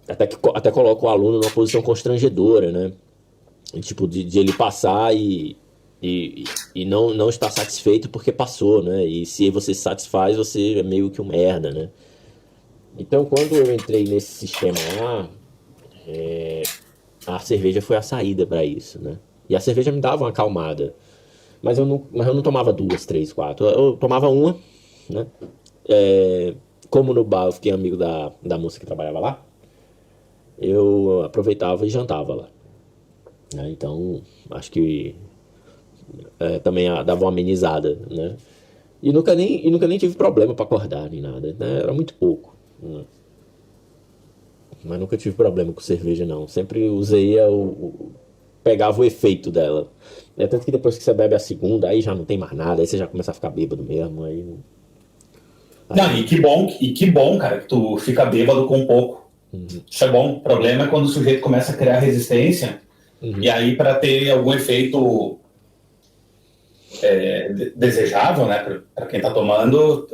Até coloca o aluno numa posição constrangedora, né? Tipo, de ele passar e não estar satisfeito porque passou, né? E se você se satisfaz, você é meio que um merda, né? Então, quando eu entrei nesse sistema lá, a cerveja foi a saída para isso, né? E a cerveja me dava uma acalmada. Mas eu não tomava 2, 3, 4. Eu tomava uma, né? Como no bar eu fiquei amigo da moça que trabalhava lá, eu aproveitava e jantava lá, né? Então, acho que também dava uma amenizada, né? E nunca nem tive problema para acordar nem nada, né? Era muito pouco, né? Mas nunca tive problema com cerveja, não. Sempre usei pegava o efeito dela. É tanto que depois que você bebe a segunda, aí já não tem mais nada, aí você já começa a ficar bêbado mesmo. Não, e que bom, cara, que tu fica bêbado com pouco. Isso é bom. O problema é quando o sujeito começa a criar resistência, e aí para ter algum efeito desejável, né, para quem tá tomando,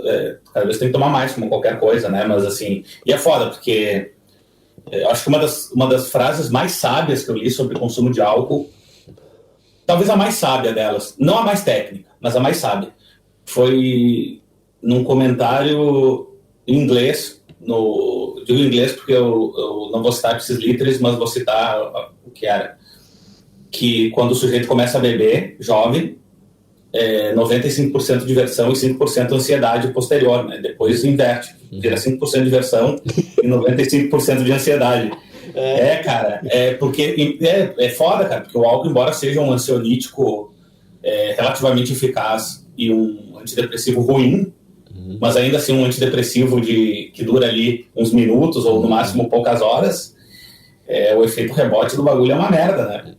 cada vez tem que tomar mais, como qualquer coisa, né, mas assim, e é foda, porque eu acho que uma das frases mais sábias que eu li sobre consumo de álcool, talvez a mais sábia delas, não a mais técnica, mas a mais sábia, foi num comentário em inglês, digo em inglês porque eu não vou citar esses literais, mas vou citar o que era, que quando o sujeito começa a beber, jovem, 95% de diversão e 5% ansiedade posterior, né? Depois inverte, vira 5% de diversão e 95% de ansiedade. Cara, porque é foda, cara, porque o álcool, embora seja um ansiolítico relativamente eficaz e um antidepressivo ruim, mas ainda assim um antidepressivo que dura ali uns minutos ou no máximo poucas horas, o efeito rebote do bagulho é uma merda, né?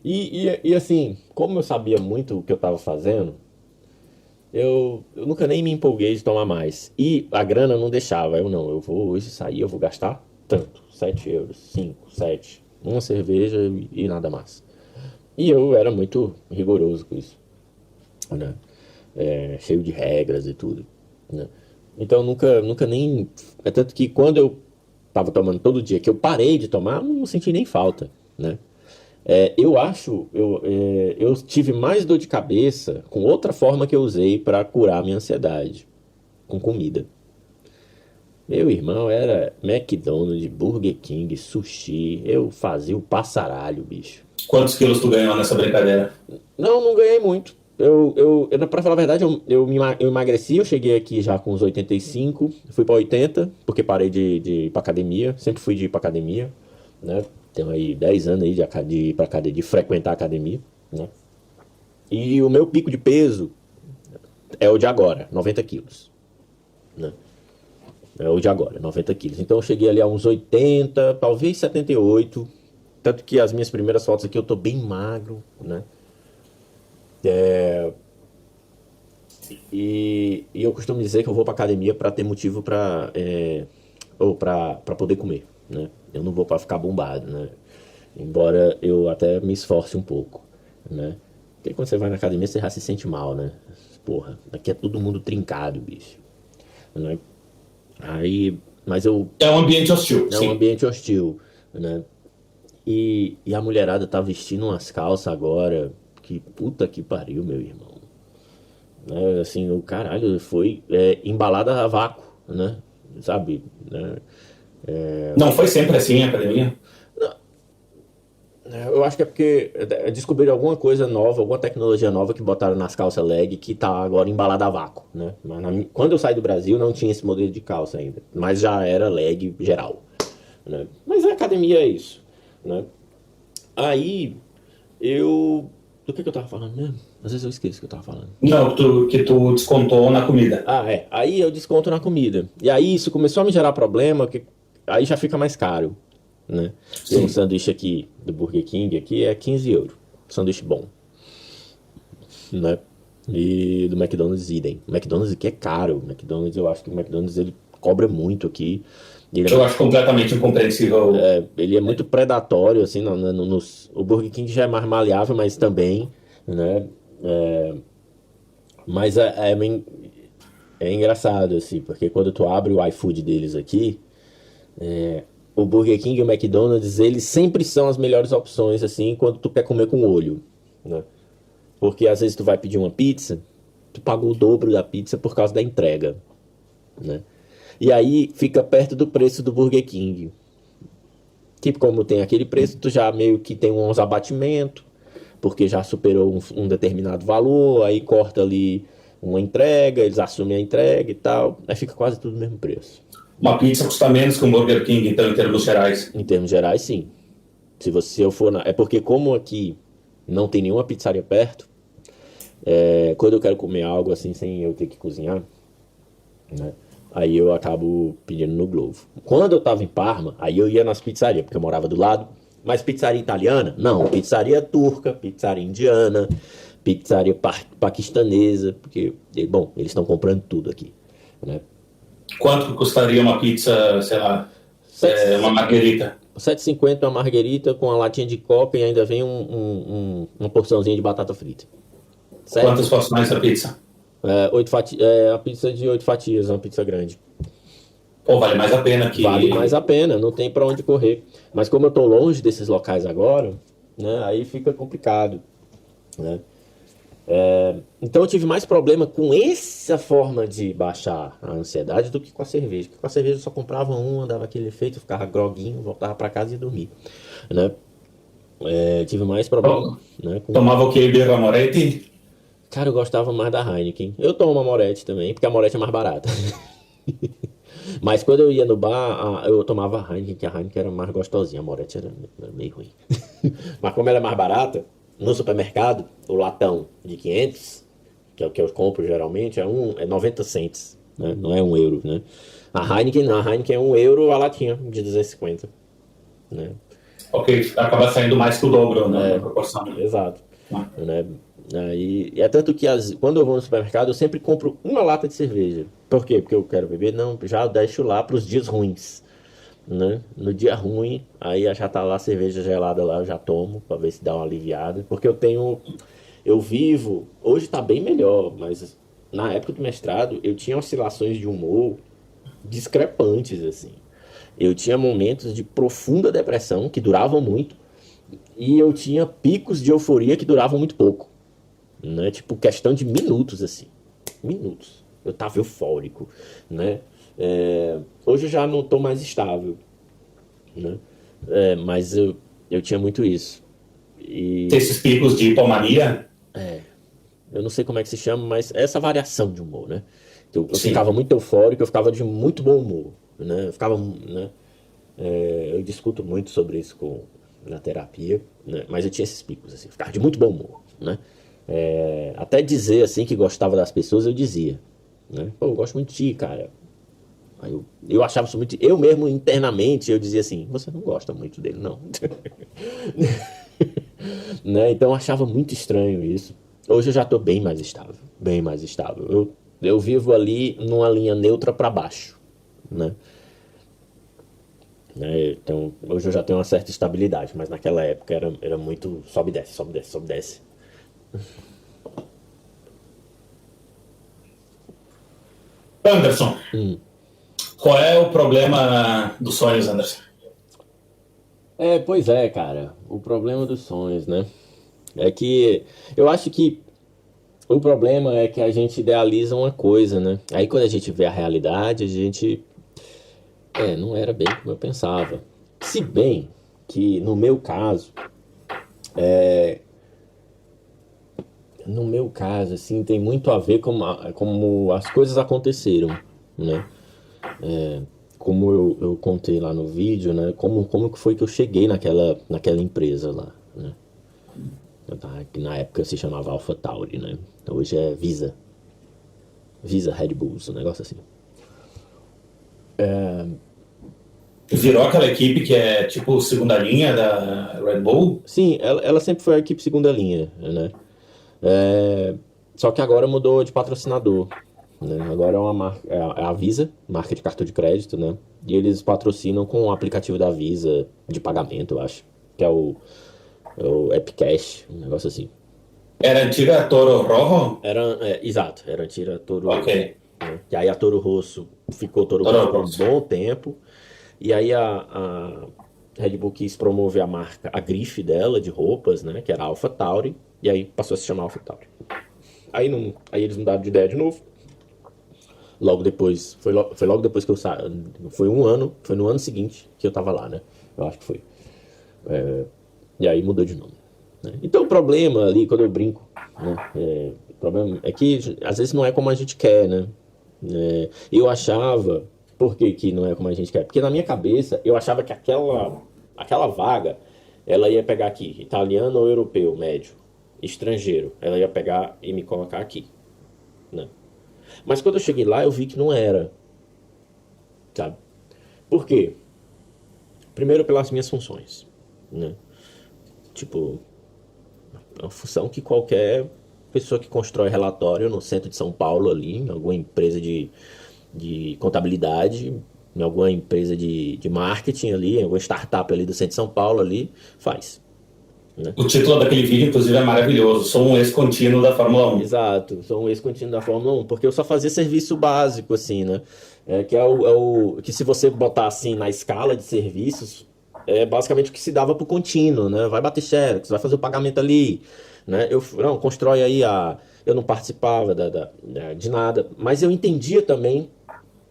E assim, como eu sabia muito o que eu estava fazendo, eu nunca nem me empolguei de tomar mais. E a grana não deixava. Eu vou hoje sair, eu vou gastar tanto, 7 euros, 5, 7, uma cerveja e nada mais. E eu era muito rigoroso com isso, né? Cheio de regras e tudo, né? Então nunca nem... É tanto que quando eu estava tomando todo dia, que eu parei de tomar, não senti nem falta, né? Eu tive mais dor de cabeça com outra forma que eu usei para curar minha ansiedade, com comida. Meu irmão era McDonald's, Burger King, sushi, eu fazia o passaralho, bicho. Quantos quilos tu ganhou nessa brincadeira? Não ganhei muito. Pra falar a verdade, eu emagreci, eu cheguei aqui já com uns 85, fui para 80, porque parei de ir pra academia, sempre fui de ir pra academia, né? Tenho aí 10 anos aí de frequentar a academia, né? E o meu pico de peso é o de agora, 90 quilos, né? É o de agora, 90 quilos. Então eu cheguei ali a uns 80, talvez 78, tanto que as minhas primeiras fotos aqui eu tô bem magro, né? E eu costumo dizer que eu vou pra academia para ter motivo para poder comer, né? Eu não vou para ficar bombado, né? Embora eu até me esforce um pouco, né? Porque quando você vai na academia você já se sente mal, né? Porra, aqui é todo mundo trincado, bicho, né? Mas é um ambiente hostil. É um ambiente hostil, né? E a mulherada tá vestindo umas calças agora, que puta que pariu, meu irmão. Né? Assim, o caralho foi embalada a vácuo, né? Sabe? Né? Não foi sempre assim a academia? Eu acho que é porque descobriram alguma coisa nova, alguma tecnologia nova que botaram nas calças leg que tá agora embalada a vácuo, né? Mas quando eu saí do Brasil não tinha esse modelo de calça ainda, mas já era leg geral, né? Mas a academia é isso, né? Aí do que eu tava falando mesmo? Às vezes eu esqueço o que eu tava falando. Não, que tu descontou na comida. Aí eu desconto na comida. E aí isso começou a me gerar problema, que aí já fica mais caro, né? Tem um sanduíche aqui do Burger King aqui é 15 euros. Sanduíche bom, né? E do McDonald's idem. O McDonald's aqui é caro. O McDonald's, eu acho que o McDonald's ele cobra muito aqui. Eu acho completamente incompreensível. Ele é muito predatório, assim, o Burger King já é mais maleável, mas também, né? Mas é engraçado, assim, porque quando tu abre o iFood deles aqui, o Burger King e o McDonald's, eles sempre são as melhores opções, assim, quando tu quer comer com olho, né? Porque às vezes tu vai pedir uma pizza, tu pagou o dobro da pizza por causa da entrega, né? E aí fica perto do preço do Burger King. Tipo, como tem aquele preço, tu já meio que tem uns abatimentos, porque já superou um determinado valor, aí corta ali uma entrega, eles assumem a entrega e tal, aí fica quase tudo no mesmo preço. Uma pizza custa menos que um Burger King, então, em termos gerais? Em termos gerais, sim. Se eu for É porque como aqui não tem nenhuma pizzaria perto, Quando eu quero comer algo assim sem eu ter que cozinhar, né? Aí eu acabo pedindo no Glovo. Quando eu tava em Parma, aí eu ia nas pizzarias, porque eu morava do lado. Mas pizzaria italiana? Não, pizzaria turca, pizzaria indiana, pizzaria paquistanesa, porque, bom, eles estão comprando tudo aqui, né? Quanto que custaria uma pizza, sei lá, uma marguerita? 7,50 uma marguerita com a latinha de coca e ainda vem uma porçãozinha de batata frita. Certo? Quantas porções a pizza? 8 fatias, a pizza de 8 fatias, uma pizza grande. Pô, vale mais a pena que... Vale mais a pena, não tem pra onde correr. Mas como eu tô longe desses locais agora, né, aí fica complicado, né? Então eu tive mais problema com essa forma de baixar a ansiedade do que com a cerveja. Porque com a cerveja eu só comprava uma, dava aquele efeito, ficava groguinho, voltava pra casa e dormia, né? Tive mais problema, né, Tomava o que? Birra Moretti? Cara, eu gostava mais da Heineken. Eu tomo a Moretti também, porque a Moretti é mais barata. Mas quando eu ia no bar, eu tomava a Heineken, que a Heineken era mais gostosinha, a Moretti era meio ruim. Mas como ela é mais barata, no supermercado, o latão de 500, que é o que eu compro geralmente, é 90 cents, né? Não é 1 euro, né? A Heineken não, a Heineken é 1 euro a latinha de 250, né? Ok, acaba saindo mais que o dobro, né, na proporção. Exato. Né? É tanto que quando eu vou no supermercado, eu sempre compro uma lata de cerveja. Por quê? Porque eu quero beber? Não, já deixo lá para os dias ruins, né? No dia ruim, aí já tá lá a cerveja gelada lá, eu já tomo para ver se dá uma aliviada. Porque eu vivo, hoje tá bem melhor, mas na época do mestrado eu tinha oscilações de humor discrepantes, assim. Eu tinha momentos de profunda depressão que duravam muito e eu tinha picos de euforia que duravam muito pouco, né? Tipo, questão de minutos, assim. Minutos. Eu tava eufórico, né? Hoje eu já não tô mais estável, né? Mas eu tinha muito isso. E Esses picos de hipomania? eu não sei como é que se chama, mas essa variação de humor, né? Eu Sim. ficava muito eufórico, eu ficava de muito bom humor, né? Eu ficava, né? Eu discuto muito sobre isso na terapia, né? Mas eu tinha esses picos, assim, ficava de muito bom humor, né? Até dizer, assim, que gostava das pessoas, eu dizia, né? Pô, eu gosto muito de ti, cara. Aí eu achava isso muito... Eu mesmo, internamente, eu dizia assim, você não gosta muito dele, não. Né? Então eu achava muito estranho isso. Hoje eu já tô bem mais estável, bem mais estável. Eu vivo ali numa linha neutra para baixo, né? Então, hoje eu já tenho uma certa estabilidade, mas naquela época era muito sobe e desce, sobe e desce, sobe e desce. Anderson, qual é o problema dos sonhos, Anderson? Pois é, cara. O problema dos sonhos, né? É que eu acho que o problema é que a gente idealiza uma coisa, né? Aí quando a gente vê a realidade, a gente. Não era bem como eu pensava. Se bem que no meu caso, assim, tem muito a ver com como as coisas aconteceram, né? Como eu contei lá no vídeo, né? Como que foi que eu cheguei naquela empresa lá, né? Que na época se chamava AlphaTauri, né? Hoje é Visa. Visa Red Bulls, um negócio assim. Virou aquela equipe que é tipo segunda linha da Red Bull? Sim, ela sempre foi a equipe segunda linha, né? Só que agora mudou de patrocinador, né? Agora é uma marca, é a Visa, marca de cartão de crédito, né? E eles patrocinam com o aplicativo da Visa de pagamento, eu acho, que é o Epcash, um negócio assim. Era antiga Toro Rojo? Exato, era a tira Toro. Ok. Né? E aí a Toro Rosso ficou Toro Toro Rosso por Rosso. um bom tempo. E aí a Red Bull quis promover a marca, a grife dela de roupas, né? Que era AlphaTauri. E aí passou a se chamar AlphaTauri. Aí eles mudaram de ideia de novo. Logo depois, foi logo depois que eu saí. Foi no ano seguinte que eu tava lá, né? Eu acho que foi. E aí mudou de nome, né? Então o problema ali, quando eu brinco, né? O problema é que às vezes não é como a gente quer, né? Eu achava, por que que não é como a gente quer? Porque na minha cabeça eu achava que aquela vaga ela ia pegar aqui, italiano ou europeu, médio, estrangeiro. Ela ia pegar e me colocar aqui, né? Mas quando eu cheguei lá, eu vi que não era, sabe? Por quê? Primeiro pelas minhas funções, né? Tipo, uma função que qualquer pessoa que constrói relatório no centro de São Paulo ali, em alguma empresa de contabilidade, em alguma empresa de marketing ali, em alguma startup ali do centro de São Paulo ali, faz, né? O título daquele vídeo, inclusive, é maravilhoso. Sou um ex-contínuo da Fórmula 1. Exato, sou um ex-contínuo da Fórmula 1, porque eu só fazia serviço básico, assim, né? Que que se você botar assim na escala de serviços, é basicamente o que se dava pro contínuo, né? Vai bater xerox, vai fazer o pagamento ali, né? Não, constrói aí a... Eu não participava de nada, mas eu entendia também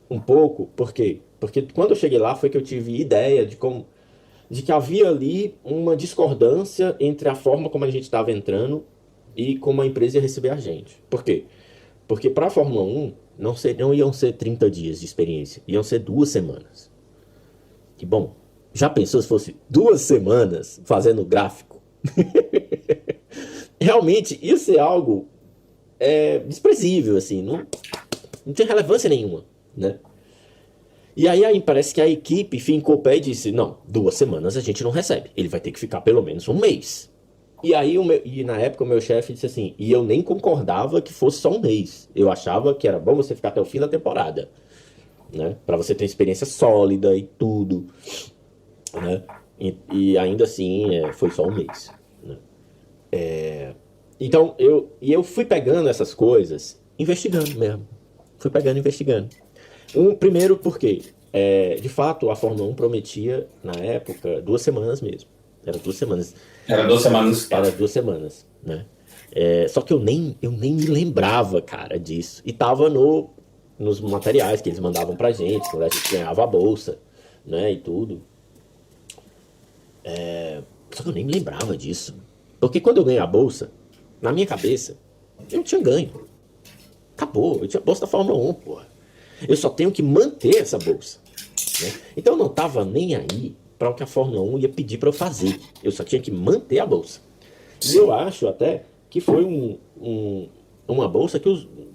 um pouco, por quê? Porque quando eu cheguei lá foi que eu tive ideia de que havia ali uma discordância entre a forma como a gente estava entrando e como a empresa ia receber a gente. Por quê? Porque para a Fórmula 1 não iam ser 30 dias de experiência, iam ser 2 semanas. Que bom, já pensou se fosse 2 semanas fazendo gráfico? Realmente ia ser algo desprezível, assim, não tinha relevância nenhuma, né? E aí parece que a equipe fincou o pé e disse, não, 2 semanas a gente não recebe, ele vai ter que ficar pelo menos um mês. E aí, na época, o meu chefe disse assim, e eu nem concordava que fosse só um mês. Eu achava que era bom você ficar até o fim da temporada, né? Pra você ter experiência sólida e tudo, né? E ainda assim, foi só um mês, né? Então, eu fui pegando essas coisas, investigando mesmo. Fui pegando e investigando. Primeiro porque, de fato, a Fórmula 1 prometia, na época, 2 semanas mesmo. Era 2 semanas. Era 2 semanas. Era 2 semanas, né? Só que eu nem me lembrava, cara, disso. E tava nos materiais que eles mandavam pra gente, quando a gente ganhava a bolsa, né, e tudo. Só que eu nem me lembrava disso. Porque quando eu ganhei a bolsa, na minha cabeça, eu tinha ganho. Acabou, eu tinha bolsa da Fórmula 1, porra. Eu só tenho que manter essa bolsa, né? Então eu não tava nem aí para o que a Fórmula 1 ia pedir para eu fazer. Eu só tinha que manter a bolsa. E eu acho até que foi uma bolsa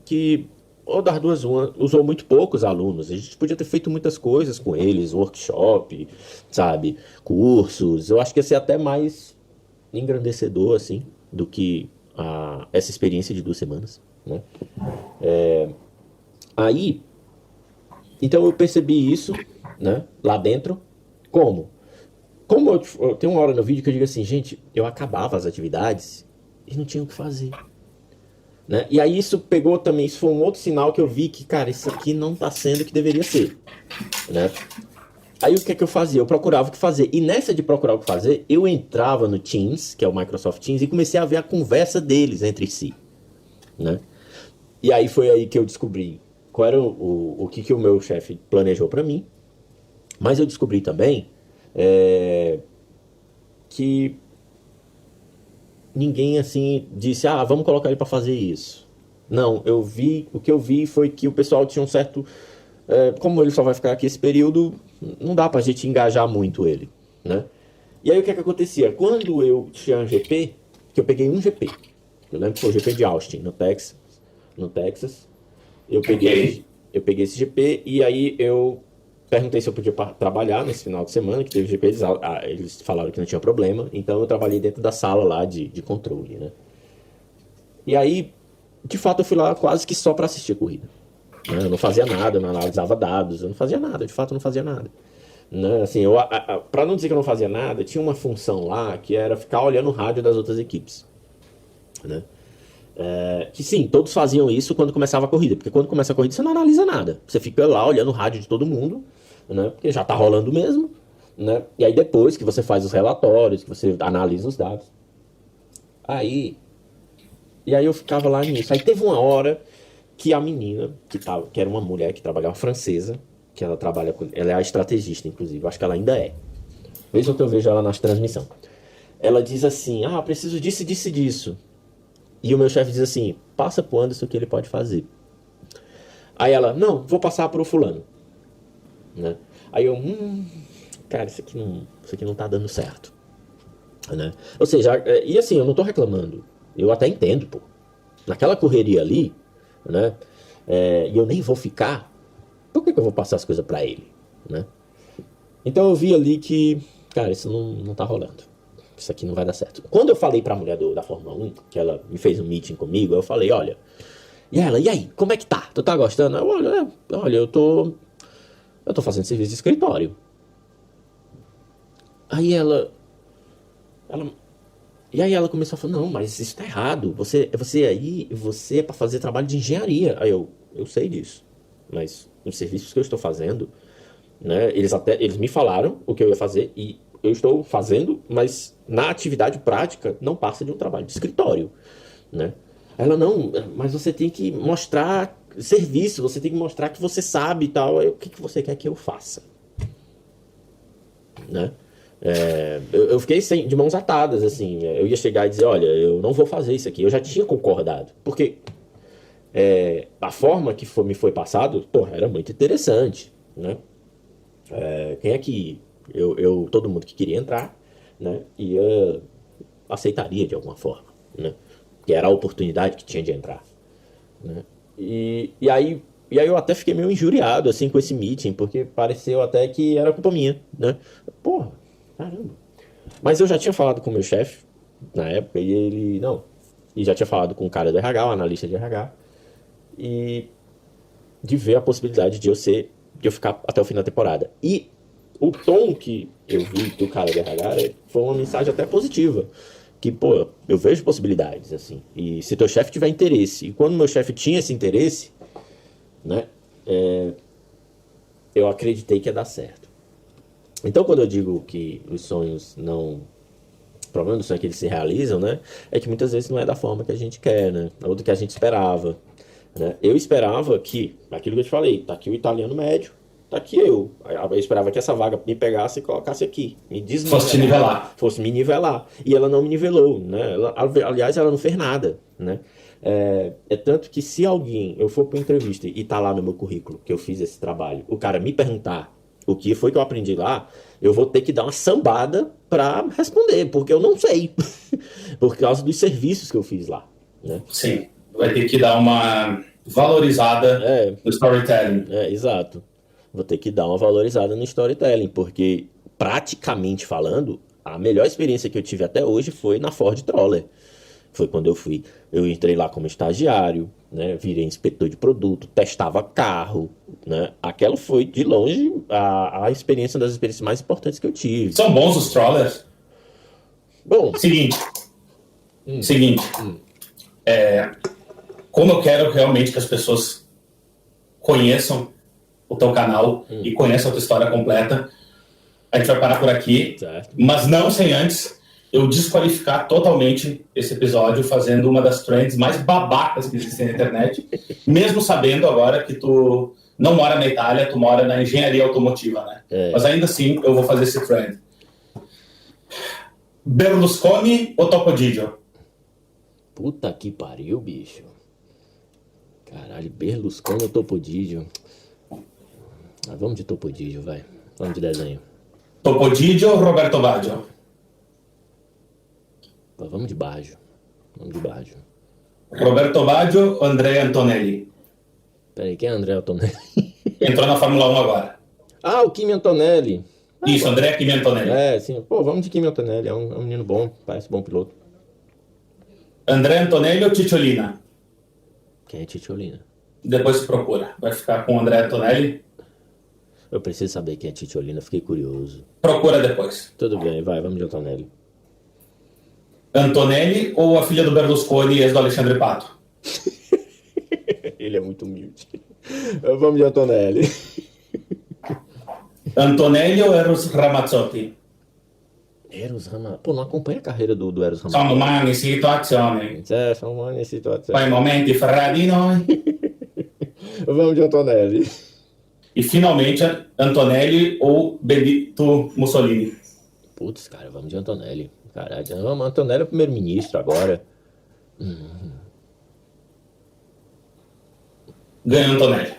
que ou das duas, usou muito poucos alunos. A gente podia ter feito muitas coisas com eles, workshop, sabe, cursos. Eu acho que ia ser até mais engrandecedor, assim, do que essa experiência de 2 semanas, né? Aí, então eu percebi isso, né, lá dentro. Como eu tenho uma hora no vídeo que eu digo assim, gente, eu acabava as atividades e não tinha o que fazer, né? E aí isso pegou também, isso foi um outro sinal que eu vi que, cara, isso aqui não tá sendo o que deveria ser, né? Aí o que é que eu fazia? Eu procurava o que fazer. E nessa de procurar o que fazer, eu entrava no Teams, que é o Microsoft Teams, e comecei a ver a conversa deles entre si, né? E aí foi aí que eu descobri qual era o que o meu chefe planejou para mim. Mas eu descobri também que ninguém assim disse, vamos colocar ele para fazer isso. Não, o que eu vi foi que o pessoal tinha um certo... como ele só vai ficar aqui esse período, não dá pra gente engajar muito ele, né? E aí o que é que acontecia? Quando eu tinha um GP, que eu peguei um GP, eu lembro que foi o GP de Austin, no Texas, eu peguei esse GP e aí eu perguntei se eu podia trabalhar nesse final de semana, que teve GP, eles falaram que não tinha problema, então eu trabalhei dentro da sala lá de controle, né? E aí, de fato, eu fui lá quase que só para assistir a corrida, né? Eu não fazia nada, eu não analisava dados, eu não fazia nada, de fato eu não fazia nada, né? Assim, para não dizer que eu não fazia nada, tinha uma função lá que era ficar olhando o rádio das outras equipes, né? Que sim, todos faziam isso quando começava a corrida, porque quando começa a corrida você não analisa nada, você fica lá olhando o rádio de todo mundo, né? Porque já tá rolando mesmo, né? E aí depois que você faz os relatórios, que você analisa os dados. E aí eu ficava lá nisso. Aí teve uma hora que a menina, que era uma mulher que trabalhava francesa, que ela é a estrategista, inclusive, eu acho que ela ainda é. Vez ou outra eu vejo ela nas transmissões. Ela diz assim, preciso disso, disso e disso. E o meu chefe diz assim, passa pro Anderson que ele pode fazer. Aí ela, não, vou passar pro fulano, né? Aí eu, cara, isso aqui não tá dando certo, né? Ou seja, e assim, eu não tô reclamando. Eu até entendo, pô. Naquela correria ali, né? E eu nem vou ficar. Por que eu vou passar as coisas pra ele, né? Então eu vi ali que, cara, isso não tá rolando. Isso aqui não vai dar certo. Quando eu falei pra mulher da Fórmula 1, que ela me fez um meeting comigo, eu falei, olha... E ela, e aí, como é que tá? Tu tá gostando? Olha, eu tô fazendo serviço de escritório. Aí e aí ela começou a falar, não, mas isso tá errado. Você é pra fazer trabalho de engenharia. Aí eu sei disso. Mas os serviços que eu estou fazendo, né, eles me falaram o que eu ia fazer e eu estou fazendo, mas na atividade prática não passa de um trabalho de escritório, né? Ela, não, mas você tem que mostrar serviço, você tem que mostrar que você sabe e tal. O que você quer que eu faça? Né? Eu fiquei de mãos atadas, assim. Eu ia chegar e dizer, olha, eu não vou fazer isso aqui. Eu já tinha concordado. Porque a forma que me foi passado, porra, era muito interessante, né? Quem é que... todo mundo que queria entrar, né, aceitaria de alguma forma, né? Que era a oportunidade que tinha de entrar, né? E aí eu até fiquei meio injuriado, assim, com esse meeting, porque pareceu até que era culpa minha, né? Porra, caramba. Mas eu já tinha falado com o meu chefe, na época, e ele, não. E já tinha falado com o cara do RH, o analista de RH, e de ver a possibilidade de eu ficar até o fim da temporada. E o tom que eu vi do cara do RH foi uma mensagem até positiva. Que, pô, eu vejo possibilidades, assim. E se teu chefe tiver interesse, e quando meu chefe tinha esse interesse, né, eu acreditei que ia dar certo. Então, quando eu digo que os sonhos não... O problema do sonho é que eles se realizam, né, é que muitas vezes não é da forma que a gente quer, né, ou do que a gente esperava, né. Eu esperava que, aquilo que eu te falei, tá aqui o italiano médio, tá aqui eu. Eu esperava que essa vaga me pegasse e colocasse aqui. Me desnivelar. Fosse me nivelar. E ela não me nivelou, né? Aliás, ela não fez nada, né? Tanto que se eu for para uma entrevista e tá lá no meu currículo que eu fiz esse trabalho, o cara me perguntar o que foi que eu aprendi lá, eu vou ter que dar uma sambada para responder, porque eu não sei. Por causa dos serviços que eu fiz lá, né? Sim, vai ter que dar uma valorizada no storytelling. Exato. Vou ter que dar uma valorizada no storytelling, porque, praticamente falando, a melhor experiência que eu tive até hoje foi na Ford Troller. Foi quando eu entrei lá como estagiário, né, virei inspetor de produto, testava carro, né? Aquela foi, de longe, a experiência das experiências mais importantes que eu tive. São bons os Trollers? Bom... Seguinte. Como eu quero realmente que as pessoas conheçam o teu canal e conheçam a tua história completa, a gente vai parar por aqui, certo. Mas não sem antes eu desqualificar totalmente esse episódio fazendo uma das trends mais babacas que existem na internet, mesmo sabendo agora que tu não mora na Itália, tu mora na engenharia automotiva, né? Mas ainda assim eu vou fazer esse trend. Berlusconi ou Topodidio? Puta que pariu, bicho. Caralho, Berlusconi ou Topodidio? Vamos de Topodidio, vai. Vamos de desenho. Topodidio ou Roberto Baggio? Vamos de Baggio. Roberto Baggio ou Andrea Antonelli? Peraí, quem é Andrea Antonelli? Entrou na Fórmula 1 agora. O Kimi Antonelli. Isso, Andrea Kimi Antonelli. Sim. Pô, vamos de Kimi Antonelli. É um menino bom, parece bom piloto. Andrea Antonelli ou Cicciolina? Quem é Cicciolina? Depois se procura. Vai ficar com o Andrea Antonelli? Eu preciso saber quem é Cicciolina, fiquei curioso. Procura depois. Tudo bem, vamos de Antonelli. Antonelli ou a filha do Berlusconi, ex do Alexandre Pato? Ele é muito humilde. Vamos de Antonelli. Antonelli ou Eros Ramazzotti? Pô, não acompanha a carreira do Eros Ramazzotti. Sono umani, situazioni. Sono umani, situazioni. Poi momenti fra di noi. Vamos de Antonelli. E finalmente, Antonelli ou Benito Mussolini? Putz, cara, vamos de Antonelli. Caralho, vamos, Antonelli é o primeiro-ministro agora. Ganha Antonelli.